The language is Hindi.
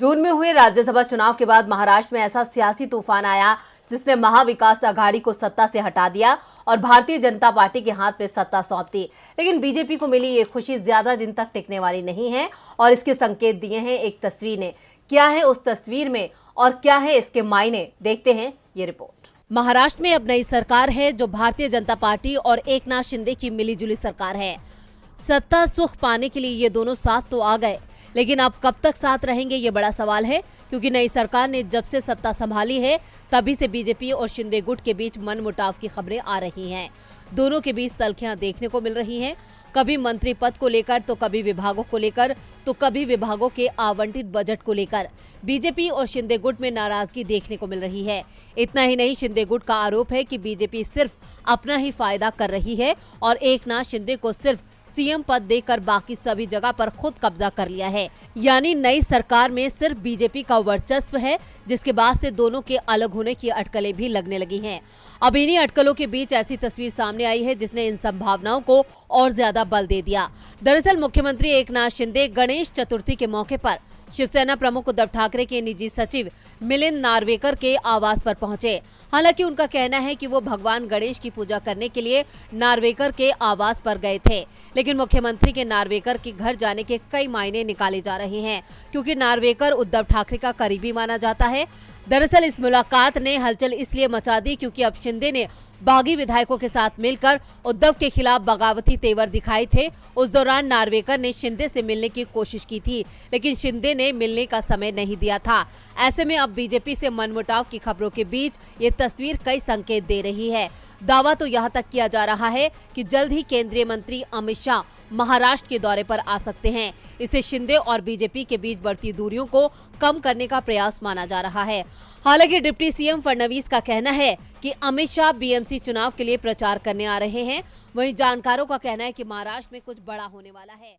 जून में हुए राज्यसभा चुनाव के बाद महाराष्ट्र में ऐसा सियासी तूफान आया जिसने महाविकास आघाड़ी को सत्ता से हटा दिया और भारतीय जनता पार्टी के हाथ में सत्ता सौंप दी। लेकिन बीजेपी को मिली ये खुशी ज्यादा दिन तक टिकने वाली नहीं है और इसके संकेत दिए हैं एक तस्वीर ने। क्या है उस तस्वीर में और क्या है इसके मायने, देखते हैं ये रिपोर्ट। महाराष्ट्र में अब नई सरकार है जो भारतीय जनता पार्टी और एकनाथ शिंदे की मिलीजुली सरकार है। सत्ता सुख पाने के लिए ये दोनों साथ तो आ गए, लेकिन अब कब तक साथ रहेंगे ये बड़ा सवाल है, क्योंकि नई सरकार ने जब से सत्ता संभाली है तभी से बीजेपी और शिंदे गुट के बीच मनमुटाव की खबरें आ रही हैं। दोनों के बीच तल्खियां देखने को मिल रही हैं, कभी मंत्री पद को लेकर तो कभी विभागों को लेकर तो कभी विभागों के आवंटित बजट को लेकर बीजेपी और शिंदे गुट में नाराजगी देखने को मिल रही है। इतना ही नहीं, शिंदे गुट का आरोप है कि बीजेपी सिर्फ अपना ही फायदा कर रही है और एकनाथ शिंदे को सिर्फ सीएम पद देकर बाकी सभी जगह पर खुद कब्जा कर लिया है। यानी नई सरकार में सिर्फ बीजेपी का वर्चस्व है, जिसके बाद से दोनों के अलग होने की अटकलें भी लगने लगी हैं। अब इन्हीं अटकलों के बीच ऐसी तस्वीर सामने आई है जिसने इन संभावनाओं को और ज्यादा बल दे दिया। दरअसल मुख्यमंत्री एकनाथ शिंदे गणेश चतुर्थी के मौके पर शिवसेना प्रमुख उद्धव ठाकरे के निजी सचिव मिलिंद नार्वेकर के आवास पर पहुंचे। हालांकि उनका कहना है कि वो भगवान गणेश की पूजा करने के लिए नार्वेकर के आवास पर गए थे, लेकिन मुख्यमंत्री के नार्वेकर के घर जाने के कई मायने निकाले जा रहे हैं, क्योंकि नार्वेकर उद्धव ठाकरे का करीबी माना जाता है। दरअसल इस मुलाकात ने हलचल इसलिए मचा दी क्योंकि अब शिंदे ने बागी विधायकों के साथ मिलकर उद्धव के खिलाफ बगावती तेवर दिखाए थे। उस दौरान नार्वेकर ने शिंदे से मिलने की कोशिश की थी, लेकिन शिंदे ने मिलने का समय नहीं दिया था। ऐसे में अब बीजेपी से मनमुटाव की खबरों के बीच ये तस्वीर कई संकेत दे रही है। दावा तो यहाँ तक किया जा रहा है कि जल्द ही केंद्रीय मंत्री अमित शाह महाराष्ट्र के दौरे पर आ सकते हैं। इसे शिंदे और बीजेपी के बीच बढ़ती दूरियों को कम करने का प्रयास माना जा रहा है। हालांकि डिप्टी सीएम फडणवीस का कहना है कि अमित शाह बीएमसी चुनाव के लिए प्रचार करने आ रहे हैं। वहीं जानकारों का कहना है कि महाराष्ट्र में कुछ बड़ा होने वाला है।